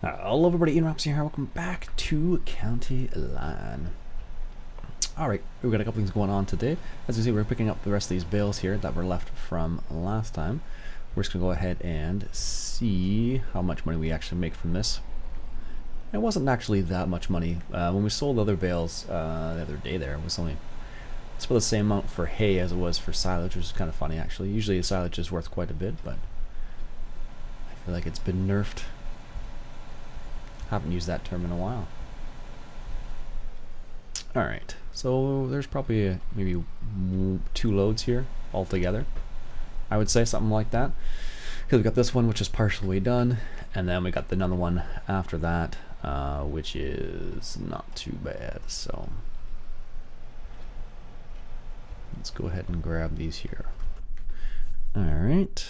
Hello everybody, Iain Robson here. Welcome back to County Line. Alright, we've got a couple things going on today. As you see, we're picking up the rest of these bales here that were left from last time. We're just going to go ahead and see how much money we actually make from this. It wasn't actually that much money. When we sold the other bales the other day there, it's about the same amount for hay as it was for silage, which is kind of funny actually. Usually the silage is worth quite a bit, but I feel like it's been nerfed. Haven't used that term in a while. Alright, so there's probably maybe 2 loads here altogether. I would say something like that. Because we got this one which is partially done, and then we got another one after that, which is not too bad. So let's go ahead and grab these here. Alright,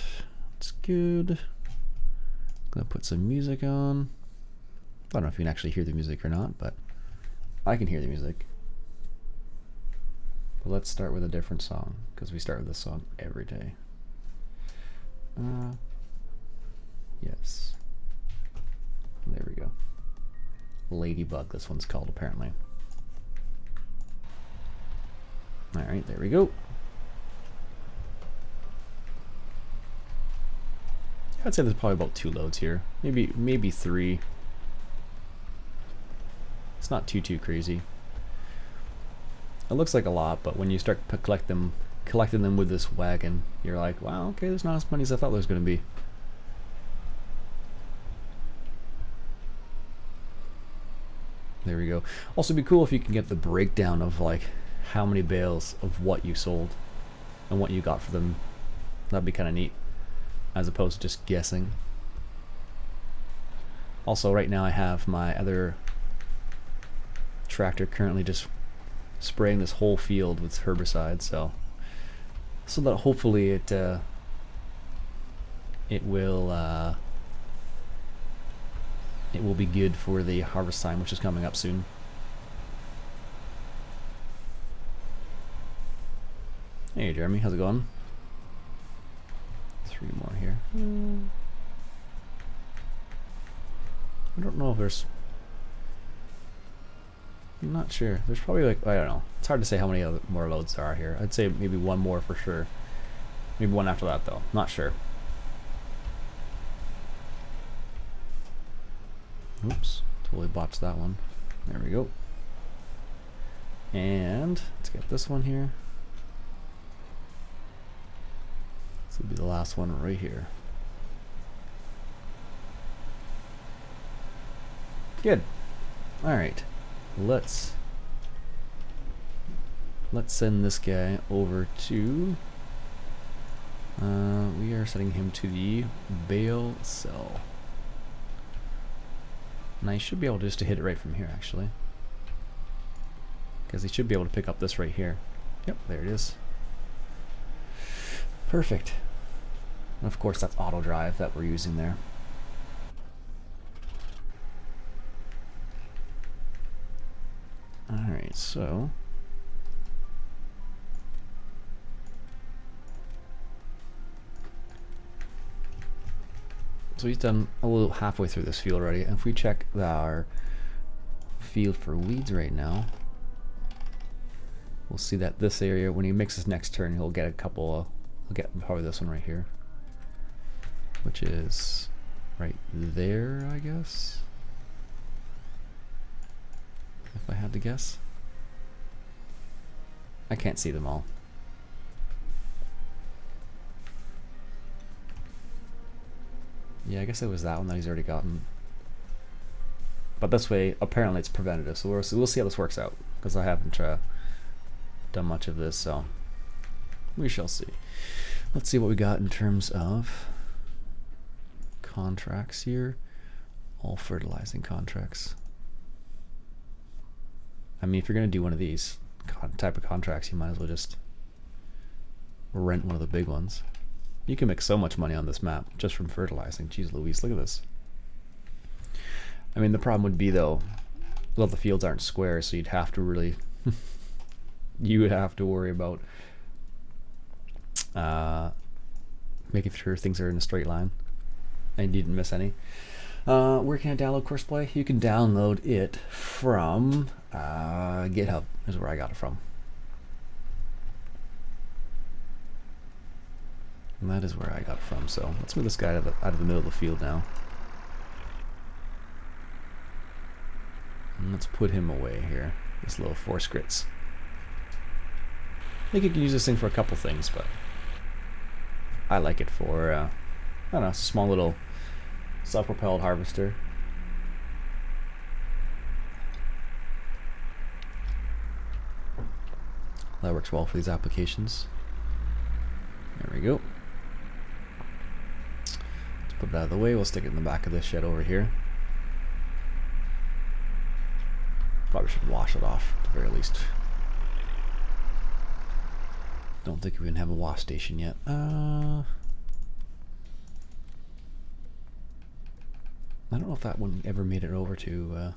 that's good. Gonna put some music on. I don't know if you can actually hear the music or not, but I can hear the music. But let's start with a different song, because we start with this song every day. Yes. There we go. Ladybug, this one's called apparently. Alright, there we go. I'd say there's probably about 2 loads here. Maybe 3. It's not too crazy. It looks like a lot, but when you start collecting them with this wagon, you're like, wow, okay, there's not as many as I thought there was going to be. There we go. Also, it'd be cool if you can get the breakdown of like how many bales of what you sold and what you got for them. That'd be kind of neat, as opposed to just guessing. Also, right now I have my other tractor currently just spraying this whole field with herbicide, so that hopefully it will be good for the harvest time, which is coming up soon. Hey Jeremy, how's it going? 3 more here. I don't know if there's, I'm not sure. There's probably like, I don't know. It's hard to say how many other more loads there are here. I'd say maybe 1 more for sure. Maybe 1 after that though. Not sure. Oops. Totally botched that one. There we go. And let's get this one here. This will be the last one right here. Good. Alright. Let's send this guy over to we are sending him to the bale cell, and I should be able just to hit it right from here actually, because he should be able to pick up this right here. Yep, there it is. Perfect. And of course that's auto drive that we're using there. Alright, so he's done a little halfway through this field already, and if we check our field for weeds right now, we'll see that this area, when he makes his next turn, he'll get a couple, he'll get probably this one right here, which is right there, I guess, if I had to guess. I can't see them all. Yeah, I guess it was that one that he's already gotten. But this way, apparently it's preventative, so we'll see how this works out, because I haven't done much of this, so we shall see. Let's see what we got in terms of contracts here. All fertilizing contracts. I mean, if you're going to do one of these type of contracts, you might as well just rent one of the big ones. You can make so much money on this map just from fertilizing. Jeez Louise, look at this. I mean, the problem would be though, well, the fields aren't square, so you'd have to really you would have to worry about making sure things are in a straight line and you didn't miss any. Where can I download Courseplay? You can download it from GitHub is where I got it from. And that is where I got it from. So let's move this guy out of the middle of the field now. And let's put him away here. This little 4 scrits. I think you can use this thing for a couple things, but I like it for, I don't know, it's a small little self-propelled harvester. That works well for these applications. There we go. Let's put it out of the way. We'll stick it in the back of this shed over here. Probably should wash it off at the very least. Don't think we even have a wash station yet. I don't know if that one ever made it over to...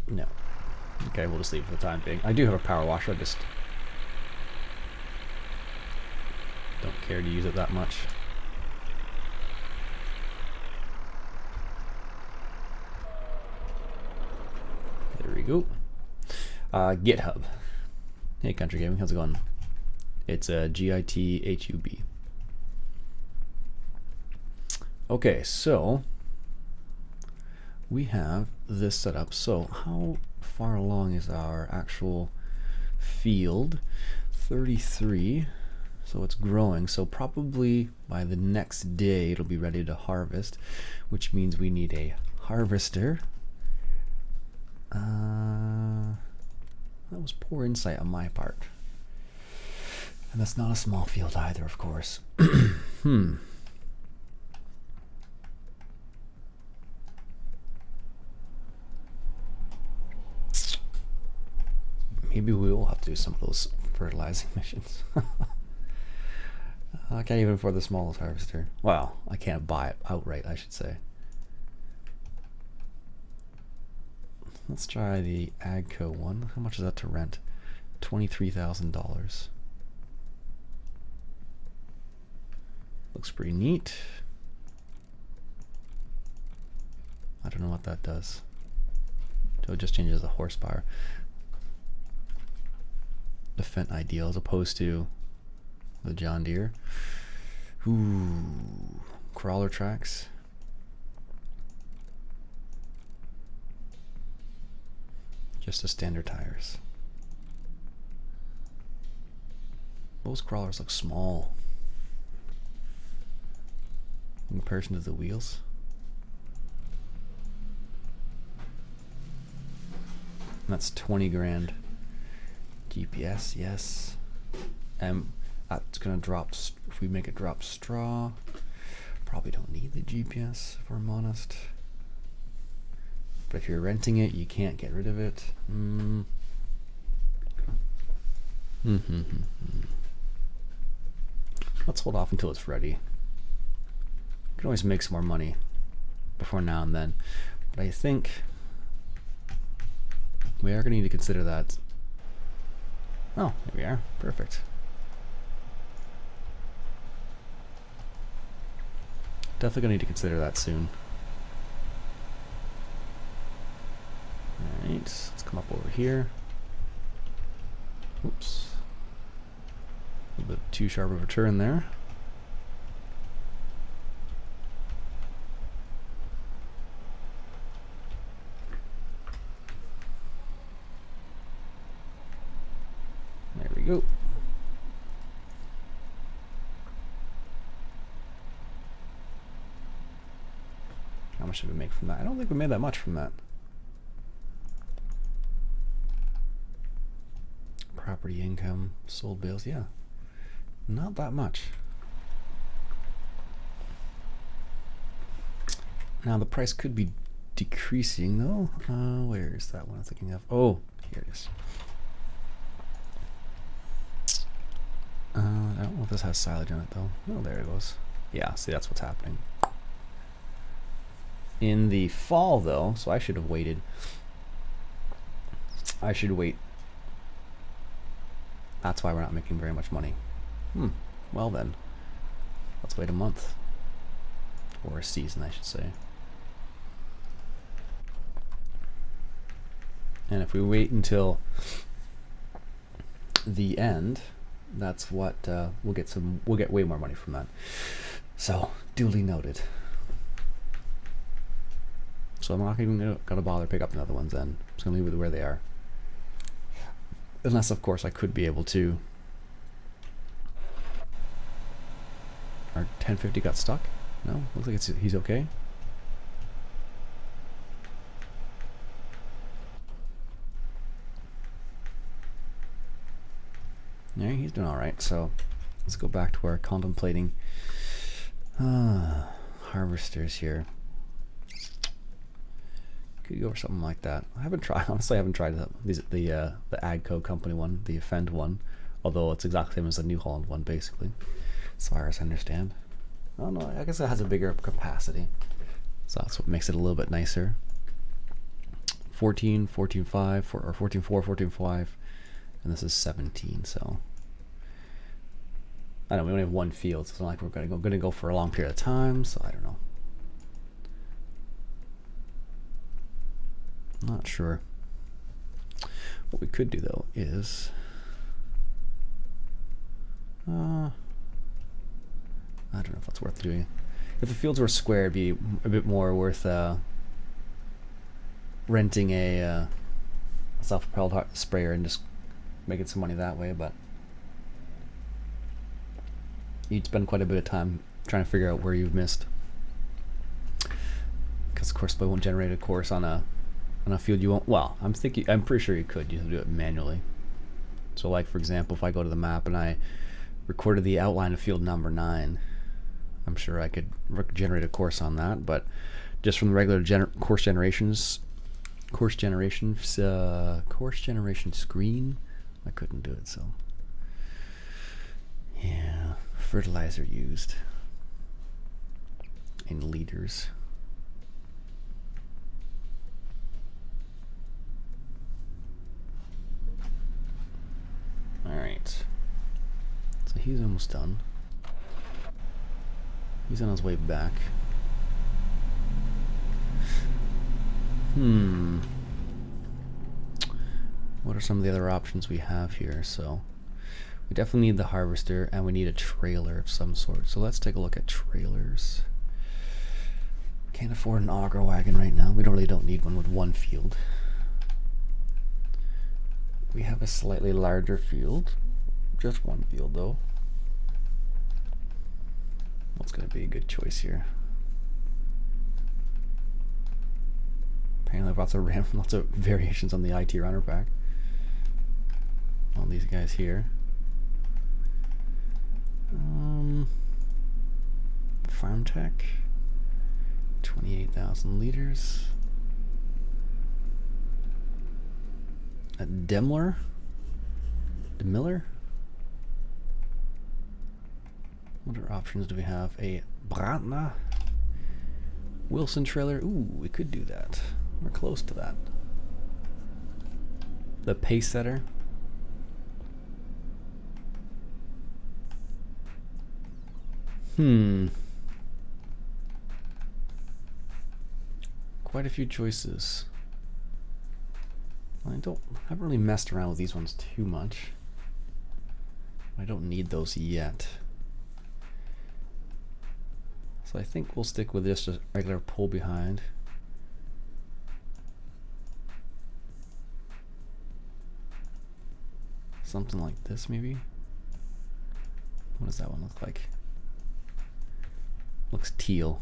No. Okay, we'll just leave it for the time being. I do have a power washer, I just don't care to use it that much. There we go. GitHub. Hey Country Gaming, how's it going? It's GITHUB. Okay, so we have this set up. So how far along is our actual field? 33. So it's growing. So probably by the next day it'll be ready to harvest, which means we need a harvester. That was poor insight on my part. And that's not a small field either, of course. Maybe we will have to do some of those fertilizing missions. I can't even afford the smallest harvester. Well, I can't buy it outright, I should say. Let's try the Agco one. How much is that to rent? $23,000. Looks pretty neat. I don't know what that does. So it just changes the horsepower. The Fendt Ideal as opposed to the John Deere. Ooh, crawler tracks. Just the standard tires. Those crawlers look small in comparison to the wheels. And that's 20 grand. GPS, yes. That's gonna drop if we make it drop straw. Probably don't need the GPS if I'm honest. But if you're renting it, you can't get rid of it. Let's hold off until it's ready. We can always make some more money before now and then. But I think we are going to need to consider that. Oh, there we are. Perfect. Definitely going to need to consider that soon. Alright, let's come up over here. Oops. A little bit too sharp of a turn there. There we go. How much did we make from that? I don't think we made that much from that. Property income, sold bales, yeah. Not that much. Now the price could be decreasing though. Where is that one I'm thinking of? Oh, here it is. I don't know if this has silage on it though. Oh, there it goes. Yeah, see, that's what's happening. In the fall though, so I should have waited. I should wait. That's why we're not making very much money. Well then. Let's wait a month. Or a season, I should say. And if we wait until the end, that's what we'll get way more money from that. So duly noted. So I'm not even gonna bother pick up the other ones then. I'm just gonna leave it where they are. Unless of course I could be able to. Our 1050 got stuck? No, looks like he's okay. Yeah, he's doing alright, so let's go back to our contemplating harvesters here. Could go for something like that. Honestly I haven't tried the Agco company one, the Offend one, although it's exactly the same as the New Holland one basically, as far as I understand. Oh no, I guess it has a bigger capacity, so that's what makes it a little bit nicer. 14, 14.5, or 14.4, 14.5. And this is 17, so I don't know, we only have one field, so it's not like we're gonna go for a long period of time, so I don't know. Not sure. What we could do though is I don't know if that's worth doing. If the fields were square, it'd be a bit more worth renting a self-propelled sprayer and just making some money that way, but you'd spend quite a bit of time trying to figure out where you've missed, because of course they won't generate a course on a field you won't. Well, I'm pretty sure you could. You have to do it manually. So like for example, if I go to the map and I recorded the outline of field number 9, I'm sure I could generate a course on that, but just from the regular course generation screen, I couldn't do it. So yeah, fertilizer used in liters. All right, so he's almost done. He's on his way back. What are some of the other options we have here? So we definitely need the harvester, and we need a trailer of some sort. So let's take a look at trailers. Can't afford an auger wagon right now. We really don't need one with one field. We have a slightly larger field, just one field though. What's going to be a good choice here? Apparently lots of variations on the IT runner pack. All these guys here. Farm Tech, 28,000 liters. A Demiller? What other options do we have? A Brantner Wilson trailer. Ooh, we could do that. We're close to that. The Pace Setter. Quite a few choices. I haven't really messed around with these ones too much. I don't need those yet. So I think we'll stick with just a regular pull behind. Something like this maybe. What does that one look like? Looks teal.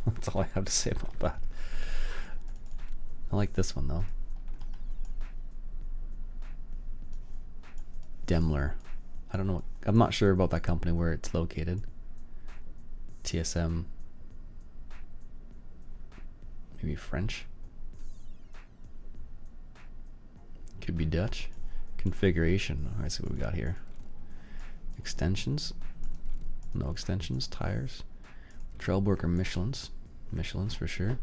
That's all I have to say about that. I like this one though. Demler. I don't know. I'm not sure about that company, where it's located. TSM. Maybe French. Could be Dutch. Configuration. Alright, see what we got here. Extensions. No extensions. Tires. Trailworker Michelin's. Michelin's for sure.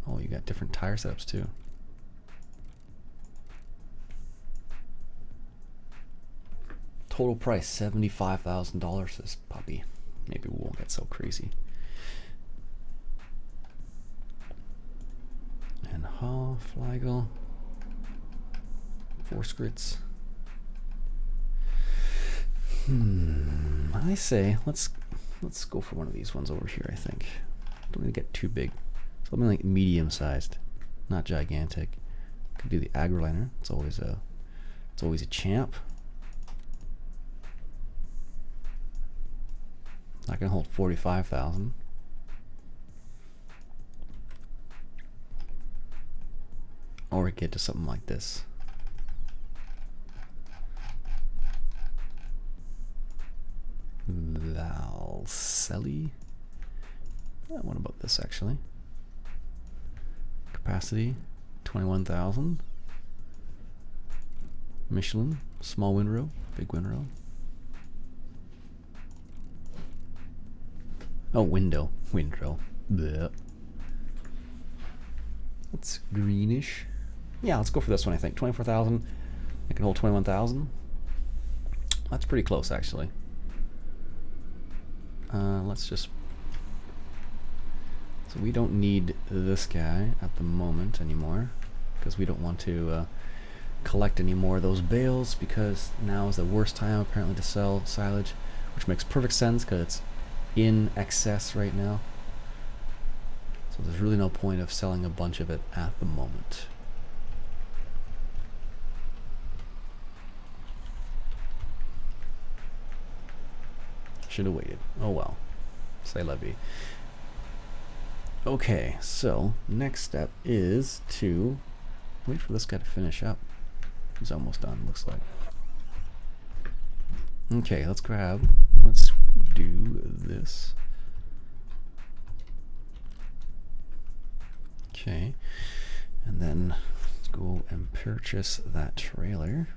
Oh, you got different tire setups too. Total price $75,000. This puppy. Maybe we won't get so crazy. And Hall, Flegel, 4 scrits. I say let's go for one of these ones over here. I think don't need to get too big. Something like medium sized, not gigantic. Could do the agroliner. It's always a champ. I can hold 45,000. Or we get to something like this. Valselli. What about this actually? Capacity 21,000. Michelin, small windrow, big windrow. Oh, windrow. Blech. That's greenish. Yeah, let's go for this one. I think 24,000. I can hold 21,000. That's pretty close, actually. Let's just. So we don't need this guy at the moment anymore, because we don't want to collect any more of those bales, because now is the worst time apparently to sell silage, which makes perfect sense because it's in excess right now. So there's really no point of selling a bunch of it at the moment. Should have waited. Oh well. Say levy. Okay, so next step is to wait for this guy to finish up. He's almost done, looks like. Okay, let's do this. Okay, and then let's go and purchase that trailer.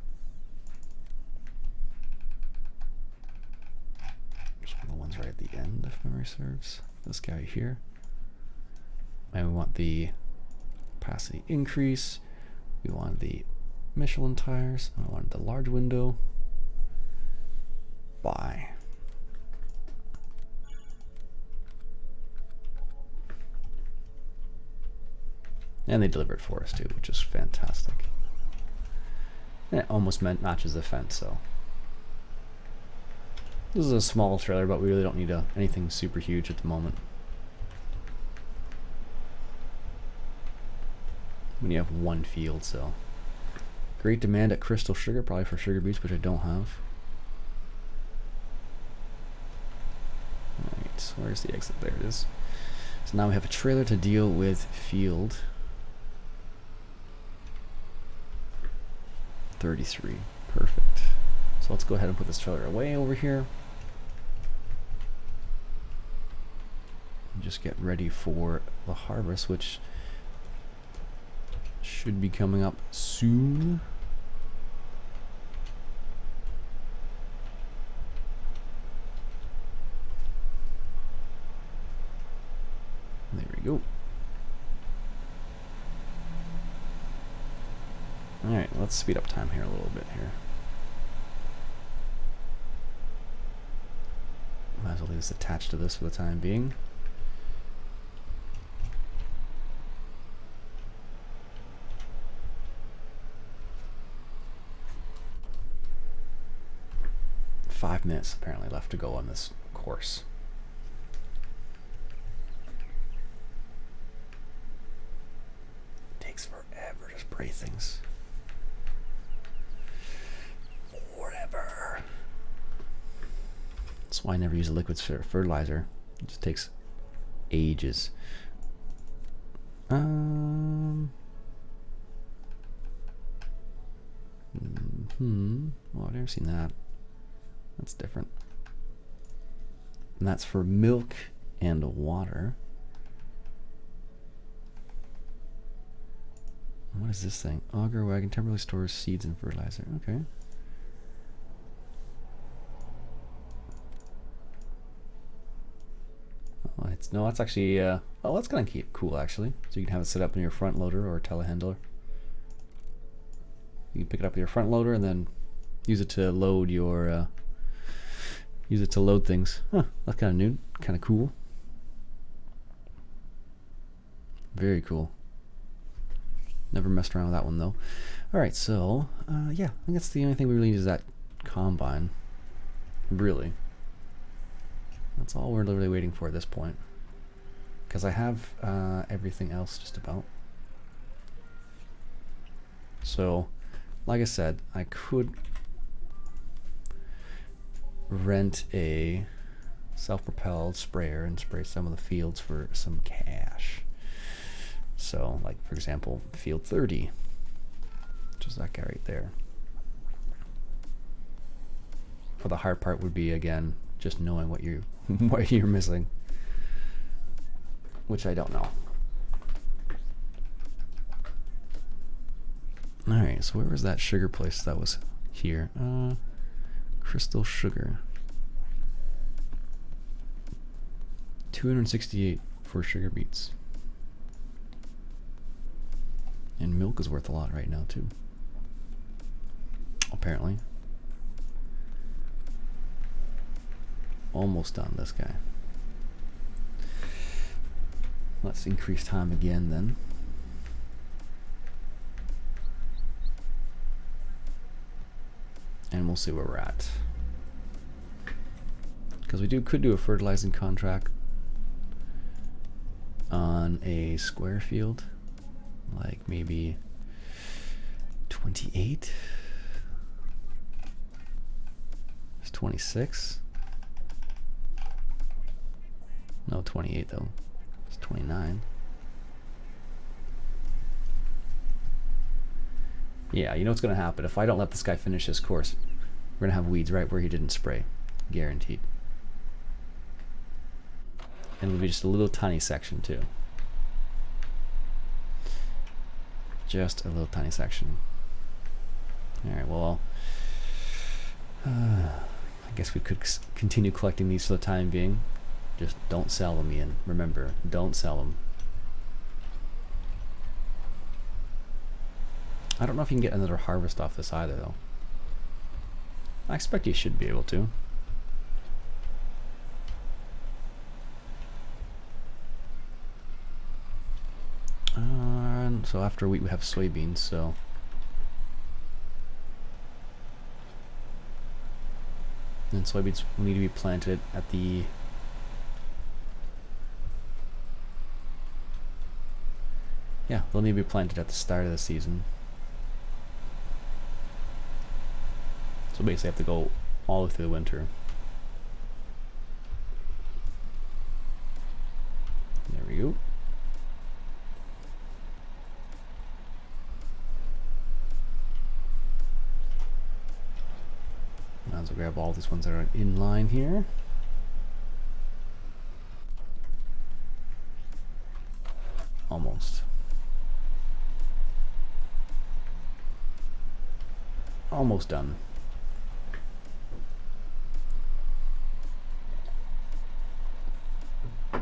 Just one of the ones right at the end, if memory serves. This guy here. And we want the capacity increase. We want the Michelin tires. I want the large window. Buy. And they deliver it for us too, which is fantastic. And it almost matches the fence, so. This is a small trailer, but we really don't need anything super huge at the moment. When you have one field, so. Great demand at Crystal Sugar, probably for sugar beets, which I don't have. Alright, where's the exit? There it is. So now we have a trailer to deal with field 33. Perfect. So let's go ahead and put this trailer away over here. And just get ready for the harvest, which should be coming up soon. There we go. Alright, let's speed up time here a little bit here. Might as well leave this attached to this for the time being. Five minutes apparently left to go on this course. It takes forever to spray things. Forever. That's why I never use a liquid fertilizer. It just takes ages. Well, I've never seen that. That's different. And that's for milk and water. What is this thing? Auger wagon temporarily stores seeds and fertilizer. Okay. Oh, no, that's actually oh, that's kind of cool actually. So you can have it set up in your front loader or telehandler. You can pick it up with your front loader and then use it to load your use it to load things. Huh, that's kind of new, kind of cool. Very cool. Never messed around with that one though. Alright, so yeah, I think that's the only thing we really need is that combine. Really. That's all we're literally waiting for at this point. Because I have everything else just about. So, like I said, I could rent a self-propelled sprayer and spray some of the fields for some cash. So, like for example, field 30, which is that guy right there. But the hard part would be, again, just knowing what you what you're missing, which I don't know. All right, so where was that sugar place that was here? Crystal Sugar. 268 for sugar beets. And milk is worth a lot right now too. Apparently. Almost done, this guy. Let's increase time again then. And we'll see where we're at. Because we could do a fertilizing contract on a square field. Like maybe 28. It's 26. No, 28 though. It's 29. Yeah, you know what's going to happen. If I don't let this guy finish his course, we're going to have weeds right where he didn't spray. Guaranteed. And it'll be just a little tiny section too. Just a little tiny section. Alright, well, I guess we could continue collecting these for the time being. Just don't sell them, Iain. Remember, don't sell them. I don't know if you can get another harvest off this either, though. I expect you should be able to. So after wheat we have soybeans, so... And soybeans will need to be planted at the... Yeah, they'll need to be planted at the start of the season. So basically I have to go all the way through the winter. There we go. Might as well grab all these ones that are in line here. Almost. Almost done. The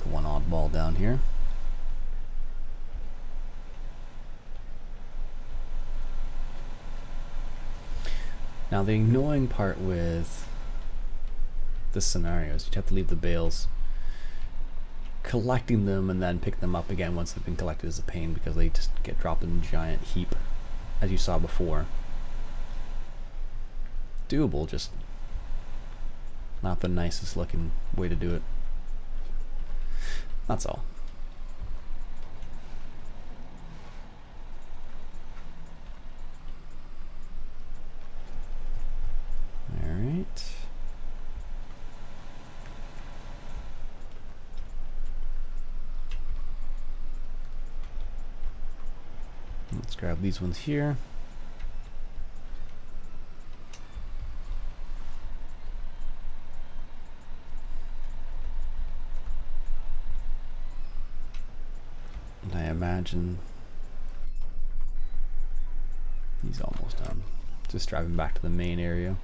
one oddball down here. Now the annoying part with this scenario is you have to leave the bales. Collecting them and then pick them up again once they've been collected is a pain because they just get dropped in a giant heap, as you saw before. Doable, just not the nicest looking way to do it. That's all. Alright. Let's grab these ones here. And I imagine he's almost done. Just driving back to the main area.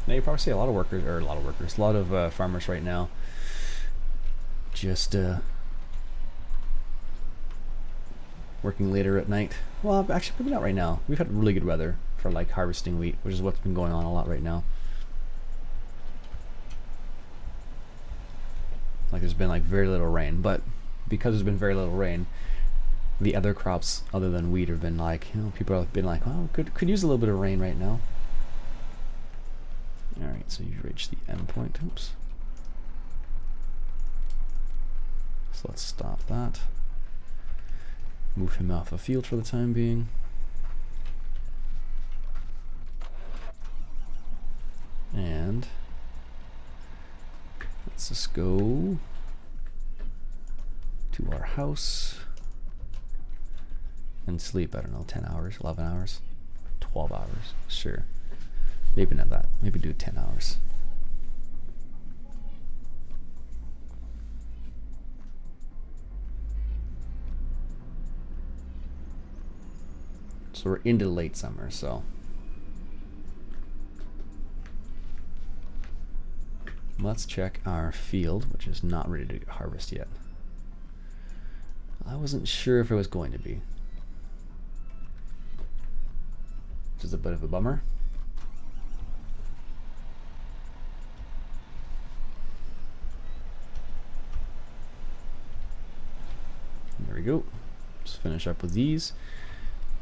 Now you probably see a lot of workers, a lot of farmers right now just working later at night. Well, actually, maybe not right now. We've had really good weather for like harvesting wheat, which is what's been going on a lot right now. Like there's been like very little rain, but because there's been very little rain, the other crops other than wheat have been like, you know, people have been like, well, could use a little bit of rain right now. All right, so you've reached the end point. Oops. So let's stop that. Move him off the field for the time being. And let's just go to our house and sleep, I don't know, 10 hours, 11 hours, 12 hours, sure. Maybe not that, maybe do 10 hours. So we're into late summer, so let's check our field, which is not ready to harvest yet. I wasn't sure if it was going to be, which is a bit of a bummer. There we go. Let's finish up with these.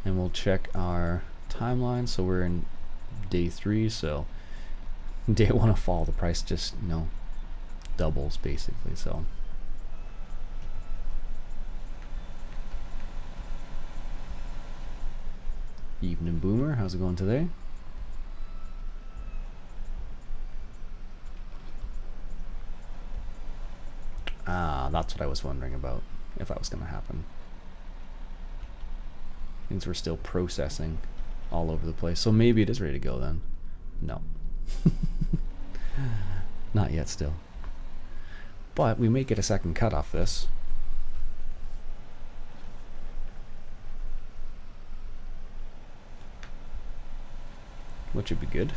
And we'll check our timeline. So we're in day 3, so day 1 of fall, the price just, you know, doubles basically. So evening Boomer, how's it going today? Ah, that's what I was wondering about, if that was going to happen. Things were still processing all over the place. So maybe it is ready to go then. No. Not yet still. But we may get a second cut off this. Which would be good.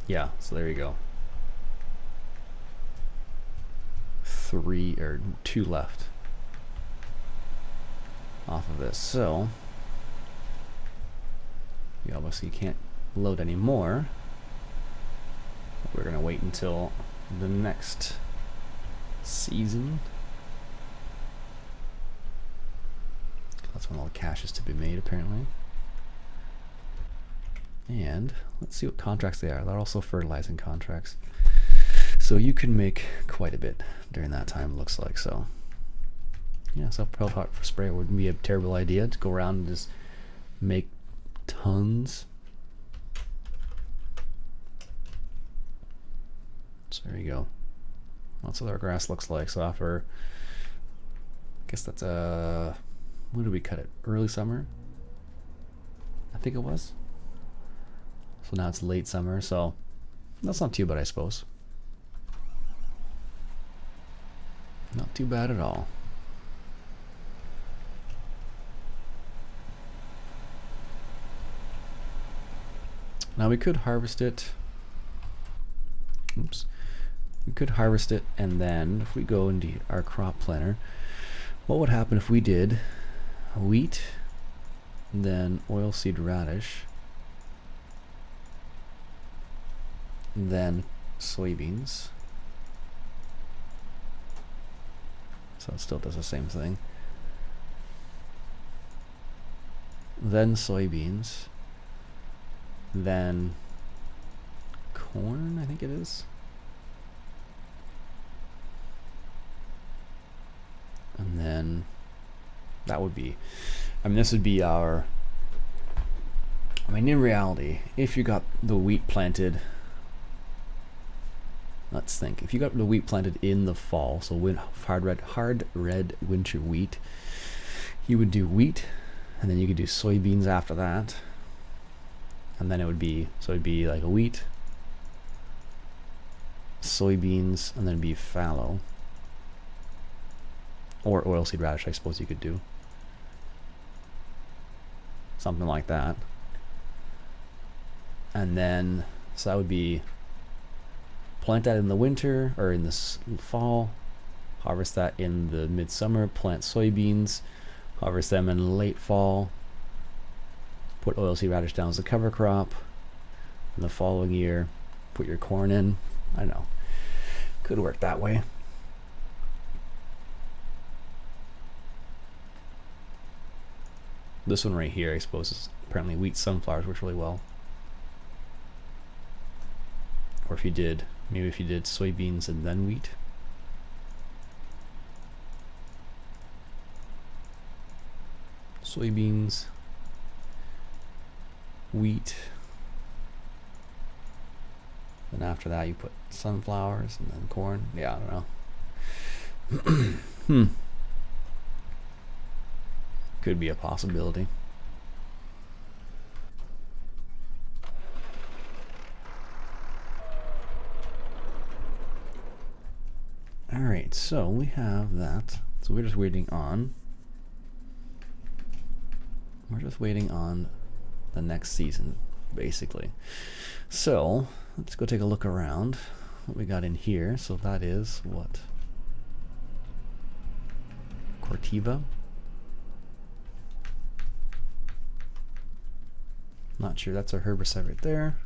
Yeah, so there you go. 3 or 2 left off of this, so you obviously can't load any more. We're gonna wait until the next season. That's when all the cash is to be made, apparently. And let's see what contracts they are. They're also fertilizing contracts, so you can make quite a bit during that time, looks like. So yeah, self-propelled hot sprayer wouldn't be a terrible idea to go around and just make tons. So there you go. That's what our grass looks like. So after, I guess that's when did we cut it? Early summer, I think it was. So now it's late summer, so that's not too bad, I suppose. Not too bad at all. Now we could harvest it. Oops. We could harvest it, and then if we go into our crop planner, what would happen if we did wheat, then oilseed radish, then soybeans. So it still does the same thing. Then soybeans, then corn, I think it is. And then that would be, I mean, this would be our, I mean, in reality, if you got the wheat planted, let's think, if you got the wheat planted in the fall, so hard red winter wheat, you would do wheat, and then you could do soybeans after that, and then it would be, so it'd be like a wheat, soybeans, and then it'd be fallow, or oilseed radish, I suppose you could do. Something like that. And then, so that would be plant that in the winter or in the fall, harvest that in the midsummer, plant soybeans, harvest them in late fall, put oilseed radish down as a cover crop. In the following year, put your corn in. I know, could work that way. This one right here, I suppose, is apparently wheat sunflowers works really well. Or if you did, maybe if you did soybeans and then wheat. Soybeans, wheat. Then after that you put sunflowers and then corn. Yeah, I don't know. Could be a possibility. Alright, so we have that. So we're just waiting on the next season, basically. So let's go take a look around what we got in here. So that is what? Cortiva. Not sure, that's our herbicide right there.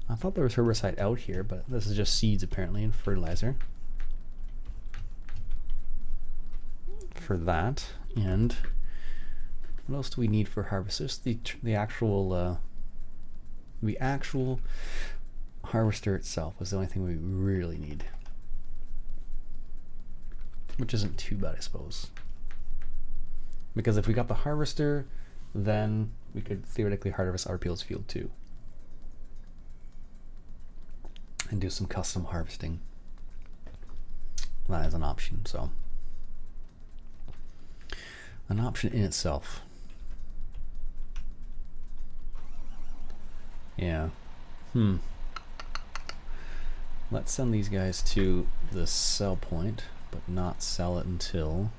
I thought there was herbicide out here, but this is just seeds apparently and fertilizer for that. And what else do we need for harvest? Just the actual harvester itself is the only thing we really need, which isn't too bad, I suppose. Because if we got the harvester, then we could theoretically harvest our Peel's field too, and do some custom harvesting. That is an option, so an option in itself. Yeah. Let's send these guys to the sell point, but not sell it until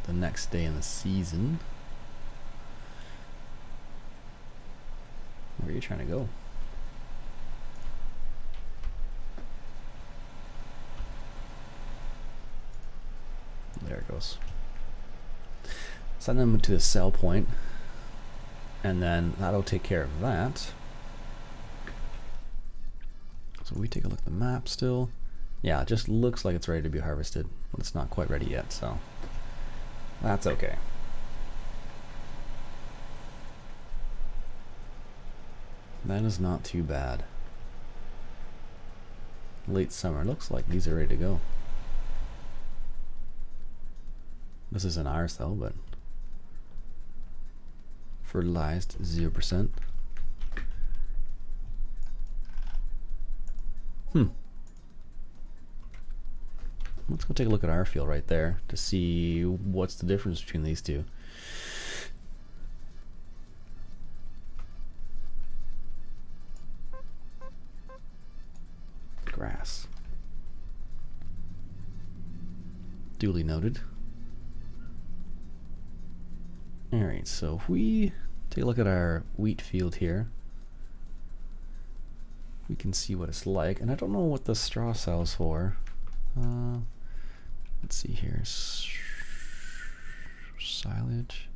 the next day in the season. Where are you trying to go? There it goes. Send them to the sell point, and then that'll take care of that. So we take a look at the map still. Yeah, it just looks like it's ready to be harvested, but it's not quite ready yet, so that's okay. That is not too bad. Late summer, looks like these are ready to go. This isn't ours though, but fertilized 0%. Let's go take a look at our field right there to see what's the difference between these two. Grass. Duly noted. Alright, so if we take a look at our wheat field here, we can see what it's like. And I don't know what the straw sells for. Let's see here. Silage.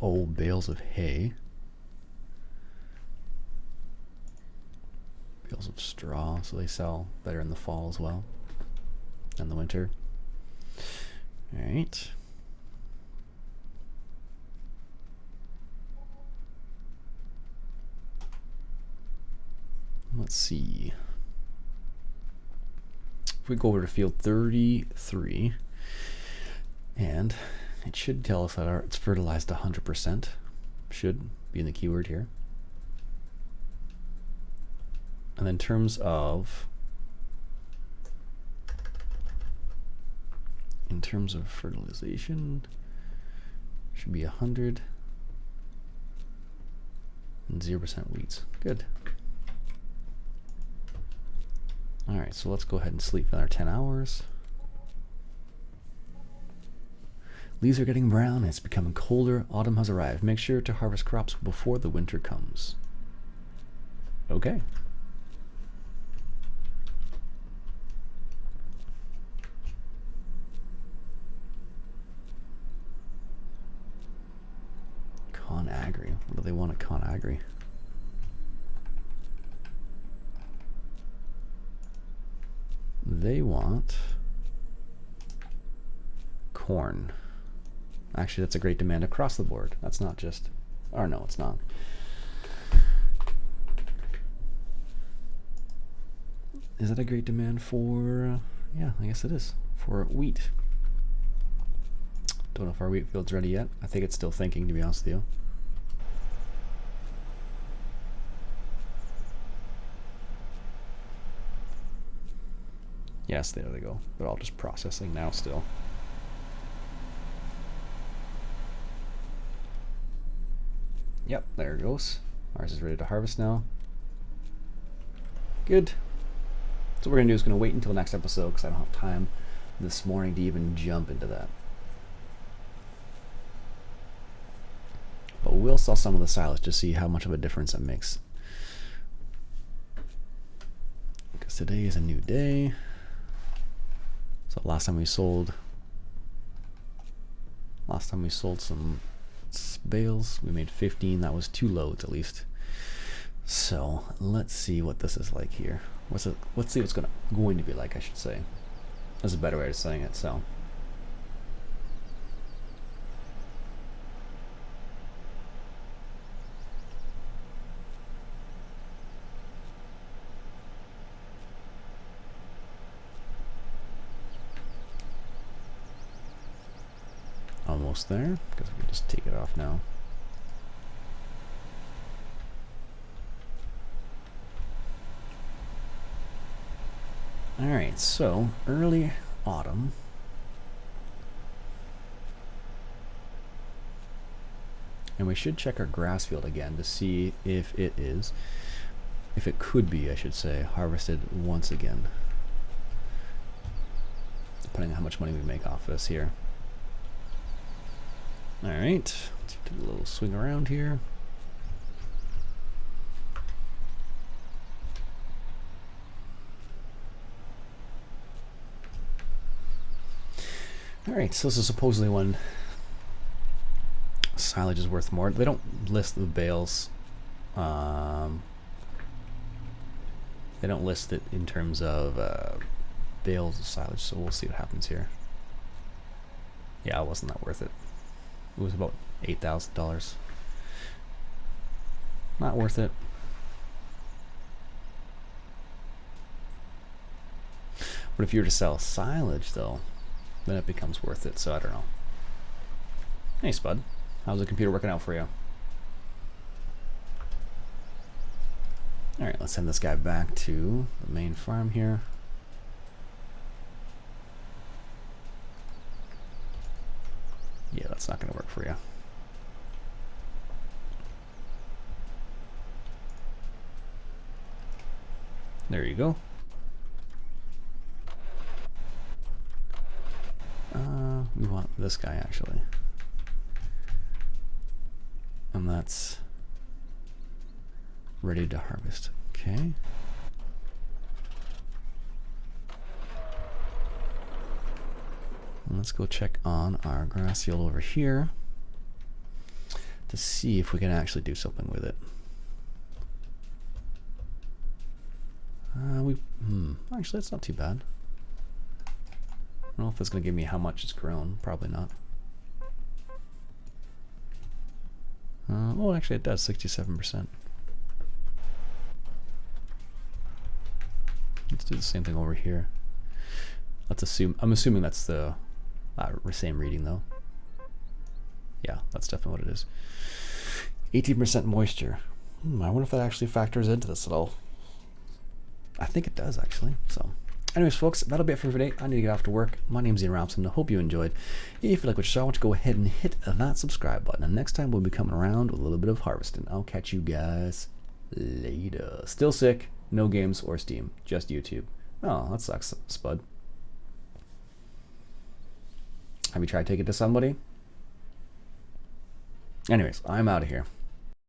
Oh, bales of hay. Bales of straw, so they sell better in the fall as well than the winter. Alright. Let's see. If we go over to field 33, and it should tell us that it's fertilized 100%. Should be in the keyword here. And in terms of fertilization, should be 100 and 0% weeds. Good. Alright, so let's go ahead and sleep another 10 hours. Leaves are getting brown. It's becoming colder. Autumn has arrived. Make sure to harvest crops before the winter comes. Okay. Con Agri. What do they want at Con Agri? They want corn. Actually, that's a great demand across the board. That's not just... Or no, it's not. Is that a great demand for... yeah, I guess it is. For wheat. Don't know if our wheat field's ready yet. I think it's still thinking, to be honest with you. Yes, there they go. They're all just processing now still. Yep, there it goes. Ours is ready to harvest now. Good. So what we're going to do is going to wait until next episode because I don't have time this morning to even jump into that. But we'll sell some of the silage to see how much of a difference that makes. Because today is a new day. So last time we sold some bales, we made 15. That was 2 loads at least. So let's see what this is like here. Let's see what's going to be like, I should say. That's a better way of saying it. So almost there, because we can just take it off now. Alright, so early autumn. And we should check our grass field again to see if it could be, I should say, harvested once again. Depending on how much money we make off this here. Alright, let's do a little swing around here. Alright, so this is supposedly when silage is worth more. They don't list the bales. They don't list it in terms of bales of silage, so we'll see what happens here. Yeah, it wasn't that worth it. It was about $8,000. Not worth it. But if you were to sell silage, though, then it becomes worth it, so I don't know. Hey, Spud. How's the computer working out for you? Alright, let's send this guy back to the main farm here. Yeah, that's not going to work for you. There you go. We want this guy actually. And that's ready to harvest. Okay. And let's go check on our grass field over here to see if we can actually do something with it. Actually, that's not too bad. I don't know if it's going to give me how much it's grown. Probably not. Oh, actually it does, 67%. Let's do the same thing over here. Let's assume, I'm assuming that's the same reading though. Yeah, that's definitely what it is. 18% moisture. I wonder if that actually factors into this at all. I think it does actually, so. Anyways, folks, that'll be it for today. I need to get off to work. My name's Iain Robson. I hope you enjoyed. If you like what you saw, I want you to go ahead and hit that subscribe button. And next time we'll be coming around with a little bit of harvesting. I'll catch you guys later. Still sick. No games or Steam. Just YouTube. Oh, that sucks, Spud. Have you tried to take it to somebody? Anyways, I'm out of here.